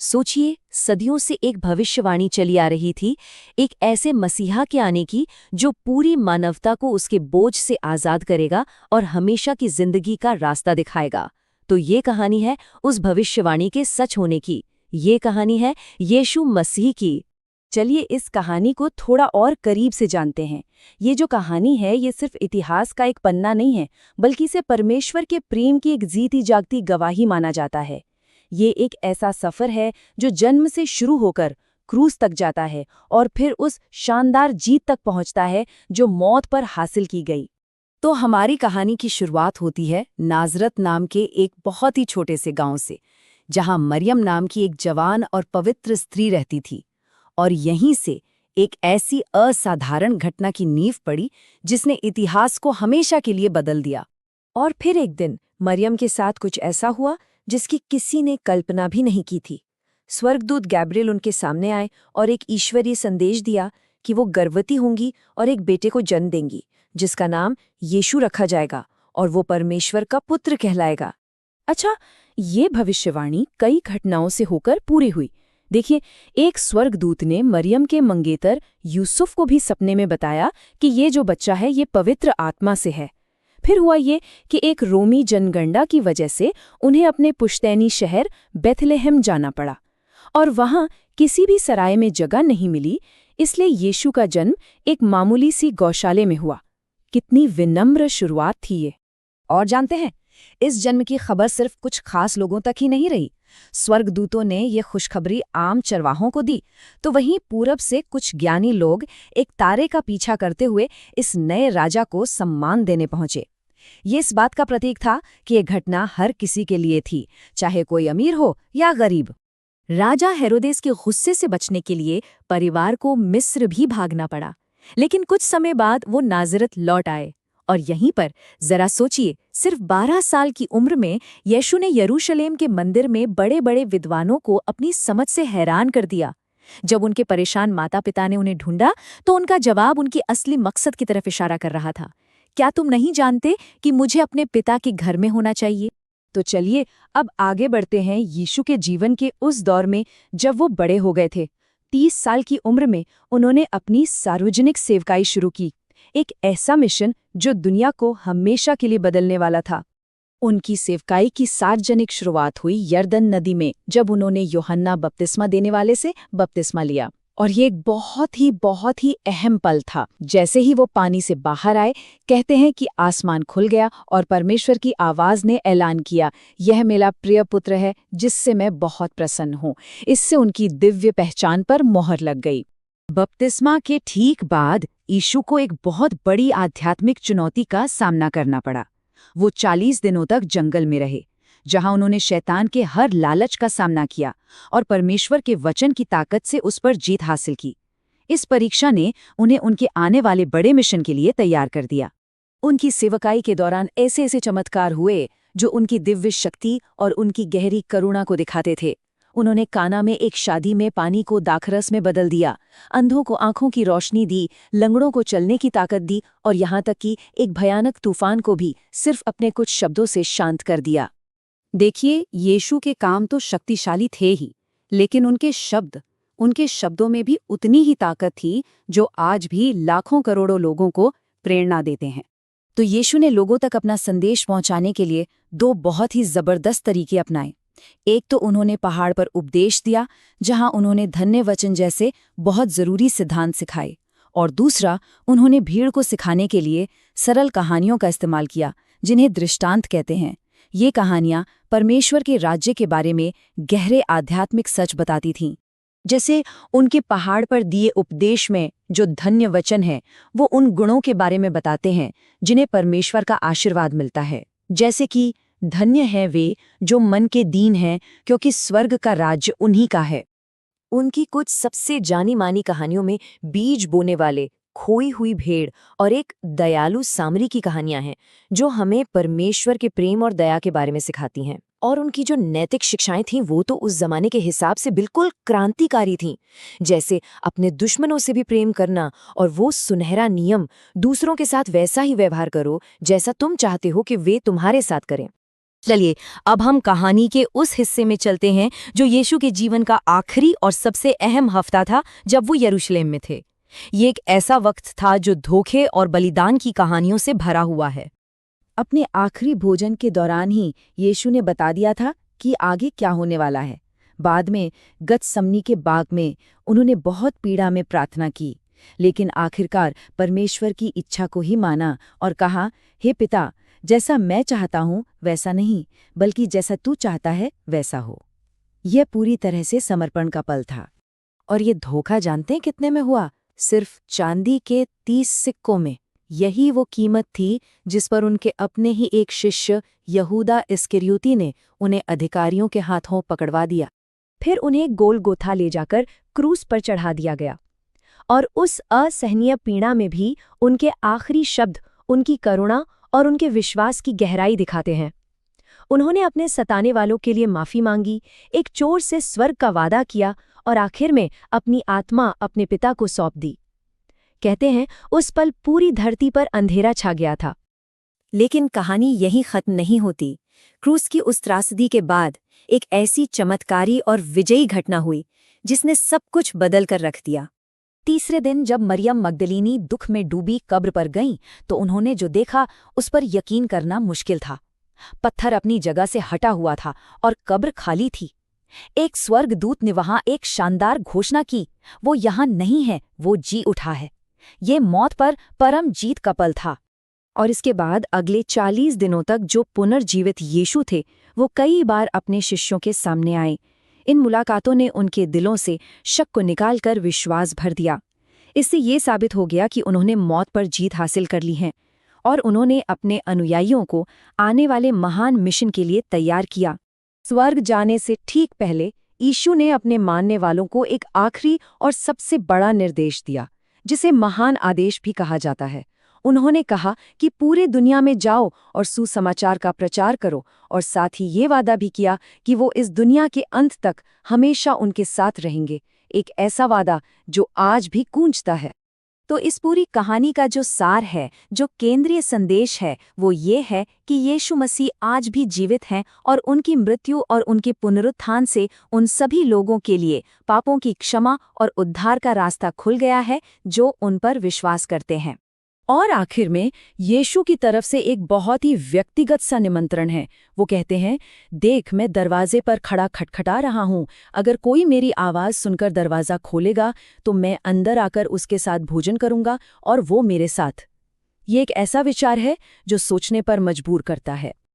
सोचिए, सदियों से एक भविष्यवाणी चली आ रही थी, एक ऐसे मसीहा के आने की जो पूरी मानवता को उसके बोझ से आज़ाद करेगा और हमेशा की जिंदगी का रास्ता दिखाएगा। तो ये कहानी है उस भविष्यवाणी के सच होने की। ये कहानी है यीशु मसीह की। चलिए इस कहानी को थोड़ा और करीब से जानते हैं। ये जो कहानी है ये सिर्फ इतिहास का एक पन्ना नहीं है, बल्कि इसे परमेश्वर के प्रेम की एक जीती जागती गवाही माना जाता है। ये एक ऐसा सफर है जो जन्म से शुरू होकर क्रूस तक जाता है और फिर उस शानदार जीत तक पहुंचता है जो मौत पर हासिल की गई। तो हमारी कहानी की शुरुआत होती है नाजरत नाम के एक बहुत ही छोटे से गांव से, जहां मरियम नाम की एक जवान और पवित्र स्त्री रहती थी। और यहीं से एक ऐसी असाधारण घटना की नींव पड़ी जिसने इतिहास को हमेशा के लिए बदल दिया। और फिर एक दिन मरियम के साथ कुछ ऐसा हुआ जिसकी किसी ने कल्पना भी नहीं की थी। स्वर्गदूत गैब्रियल उनके सामने आए और एक ईश्वरीय संदेश दिया कि वो गर्भवती होंगी और एक बेटे को जन्म देंगी, जिसका नाम यीशु रखा जाएगा और वो परमेश्वर का पुत्र कहलाएगा। अच्छा, ये भविष्यवाणी कई घटनाओं से होकर पूरी हुई। देखिए, एक स्वर्गदूत ने मरियम के मंगेतर यूसुफ को भी सपने में बताया कि ये जो बच्चा है ये पवित्र आत्मा से है। फिर हुआ ये कि एक रोमी जनगणना की वजह से उन्हें अपने पुश्तैनी शहर बेथलेहम जाना पड़ा और वहां किसी भी सराय में जगह नहीं मिली, इसलिए यीशु का जन्म एक मामूली सी गौशाले में हुआ। कितनी विनम्र शुरुआत थी ये। और जानते हैं, इस जन्म की खबर सिर्फ कुछ खास लोगों तक ही नहीं रही। स्वर्गदूतों ने ये खुशखबरी आम चरवाहों को दी, तो वहीं पूरब से कुछ ज्ञानी लोग एक तारे का पीछा करते हुए इस नए राजा को सम्मान देने पहुंचे। ये इस बात का प्रतीक था कि ये घटना हर किसी के लिए थी, चाहे कोई अमीर हो या गरीब। राजा हेरोदेस के गुस्से से बचने के लिए परिवार को मिस्र भी भागना पड़ा, लेकिन कुछ समय बाद वो नाज़रत लौट आए। और यहीं पर जरा सोचिए, सिर्फ 12 साल की उम्र में यीशु ने यरूशलेम के मंदिर में बड़े बड़े विद्वानों को अपनी समझ से हैरान कर दिया। जब उनके परेशान माता पिता ने उन्हें ढूंढा तो उनका जवाब उनकी असली मकसद की तरफ इशारा कर रहा था। क्या तुम नहीं जानते कि मुझे अपने पिता के घर में होना चाहिए? तो चलिए अब आगे बढ़ते हैं यीशु के जीवन के उस दौर में जब वो बड़े हो गए थे। 30 साल की उम्र में उन्होंने अपनी सार्वजनिक सेवकाई शुरू की, एक ऐसा मिशन जो दुनिया को हमेशा के लिए बदलने वाला था। उनकी सेवकाई की सार्वजनिक शुरुआत हुई यरदन नदी में, जब उन्होंने यूहन्ना बपतिस्मा देने वाले से बपतिस्मा लिया। और ये एक बहुत ही अहम पल था। जैसे ही वो पानी से बाहर आए, कहते हैं कि आसमान खुल गया और परमेश्वर की आवाज ने ऐलान किया, यह मेरा प्रिय पुत्र है जिससे मैं बहुत प्रसन्न हूँ। इससे उनकी दिव्य पहचान पर मोहर लग गई। बपतिस्मा के ठीक बाद यीशु को एक बहुत बड़ी आध्यात्मिक चुनौती का सामना करना पड़ा। वो 40 दिनों तक जंगल में रहे, जहां उन्होंने शैतान के हर लालच का सामना किया और परमेश्वर के वचन की ताकत से उस पर जीत हासिल की। इस परीक्षा ने उन्हें उनके आने वाले बड़े मिशन के लिए तैयार कर दिया। उनकी सेवकाई के दौरान ऐसे ऐसे चमत्कार हुए जो उनकी दिव्य शक्ति और उनकी गहरी करुणा को दिखाते थे। उन्होंने काना में एक शादी में पानी को दाखरस में बदल दिया, अंधों को आंखों की रोशनी दी, लंगड़ों को चलने की ताकत दी और यहाँ तक कि एक भयानक तूफान को भी सिर्फ अपने कुछ शब्दों से शांत कर दिया। देखिए, यीशु के काम तो शक्तिशाली थे ही, लेकिन उनके शब्दों में भी उतनी ही ताकत थी जो आज भी लाखों करोड़ों लोगों को प्रेरणा देते हैं। तो यीशु ने लोगों तक अपना संदेश पहुंचाने के लिए 2 बहुत ही जबरदस्त तरीके अपनाए। एक तो उन्होंने पहाड़ पर उपदेश दिया, जहां उन्होंने धन्य वचन जैसे बहुत जरूरी सिद्धांत सिखाए, और दूसरा उन्होंने भीड़ को सिखाने के लिए सरल कहानियों का इस्तेमाल किया, जिन्हें दृष्टांत कहते हैं। ये कहानियां परमेश्वर के राज्य के बारे में गहरे आध्यात्मिक सच बताती थीं। जैसे उनके पहाड़ पर दिए उपदेश में जो धन्य वचन है, वो उन गुणों के बारे में बताते हैं जिन्हें परमेश्वर का आशीर्वाद मिलता है। जैसे कि धन्य हैं वे जो मन के दीन हैं, क्योंकि स्वर्ग का राज्य उन्हीं का है। उनकी कुछ सबसे जानी मानी कहानियों में बीज बोने वाले, खोई हुई भेड़ और एक दयालु सामरी की कहानियां हैं, जो हमें परमेश्वर के प्रेम और दया के बारे में सिखाती हैं। और उनकी जो नैतिक शिक्षाएं थीं वो तो उस जमाने के हिसाब से बिल्कुल क्रांतिकारी थीं। जैसे अपने दुश्मनों से भी प्रेम करना और वो सुनहरा नियम, दूसरों के साथ वैसा ही व्यवहार करो जैसा तुम चाहते हो कि वे तुम्हारे साथ करें। चलिए अब हम कहानी के उस हिस्से में चलते हैं जो यीशु के जीवन का आखिरी और सबसे अहम हफ्ता था जब वो यरूशलेम में थे। ये एक ऐसा वक्त था जो धोखे और बलिदान की कहानियों से भरा हुआ है। अपने आखिरी भोजन के दौरान ही यीशु ने बता दिया था कि आगे क्या होने वाला है। बाद में गतसमनी के बाग में उन्होंने बहुत पीड़ा में प्रार्थना की, लेकिन आखिरकार परमेश्वर की इच्छा को ही माना और कहा, हे पिता, जैसा मैं चाहता हूँ वैसा नहीं, बल्कि जैसा तू चाहता है वैसा हो। यह पूरी तरह से समर्पण का पल था। और ये धोखा जानते हैं कितने में हुआ? सिर्फ चांदी के 30 सिक्कों में। यही वो कीमत थी जिस पर उनके अपने ही एक शिष्य यहूदा इस्करियोती ने उन्हें अधिकारियों के हाथों पकड़वा दिया। फिर उन्हें गोलगोथा ले जाकर क्रूस पर चढ़ा दिया गया। और उस असहनीय पीड़ा में भी उनके आखिरी शब्द उनकी करुणा और उनके विश्वास की गहराई दिखाते हैं। उन्होंने अपने सताने वालों के लिए माफ़ी मांगी, एक चोर से स्वर्ग का वादा किया और आखिर में अपनी आत्मा अपने पिता को सौंप दी। कहते हैं उस पल पूरी धरती पर अंधेरा छा गया था। लेकिन कहानी यहीं खत्म नहीं होती। क्रूस की उस त्रासदी के बाद एक ऐसी चमत्कारी और विजयी घटना हुई जिसने सब कुछ बदल कर रख दिया। तीसरे दिन जब मरियम मगदलीनी दुख में डूबी कब्र पर गईं तो उन्होंने जो देखा उस पर यकीन करना मुश्किल था। पत्थर अपनी जगह से हटा हुआ था और कब्र खाली थी। एक स्वर्गदूत ने वहां एक शानदार घोषणा की, वो यहाँ नहीं है, वो जी उठा है। ये मौत पर परम जीत का पल था। और इसके बाद अगले 40 दिनों तक जो पुनर्जीवित यीशु थे वो कई बार अपने शिष्यों के सामने आए। इन मुलाकातों ने उनके दिलों से शक को निकालकर विश्वास भर दिया। इससे ये साबित हो गया कि उन्होंने मौत पर जीत हासिल कर ली है और उन्होंने अपने अनुयायियों को आने वाले महान मिशन के लिए तैयार किया। स्वर्ग जाने से ठीक पहले यीशु ने अपने मानने वालों को एक आखिरी और सबसे बड़ा निर्देश दिया, जिसे महान आदेश भी कहा जाता है। उन्होंने कहा कि पूरे दुनिया में जाओ और सुसमाचार का प्रचार करो, और साथ ही ये वादा भी किया कि वो इस दुनिया के अंत तक हमेशा उनके साथ रहेंगे। एक ऐसा वादा जो आज भी गूंजता है। तो इस पूरी कहानी का जो सार है, जो केंद्रीय संदेश है, वो ये है कि यीशु मसीह आज भी जीवित हैं और उनकी मृत्यु और उनके पुनरुत्थान से उन सभी लोगों के लिए पापों की क्षमा और उद्धार का रास्ता खुल गया है जो उन पर विश्वास करते हैं। और आखिर में यीशु की तरफ से एक बहुत ही व्यक्तिगत सा निमंत्रण है। वो कहते हैं, देख, मैं दरवाजे पर खड़ा खटखटा रहा हूँ। अगर कोई मेरी आवाज़ सुनकर दरवाज़ा खोलेगा तो मैं अंदर आकर उसके साथ भोजन करूँगा और वो मेरे साथ। ये एक ऐसा विचार है जो सोचने पर मजबूर करता है।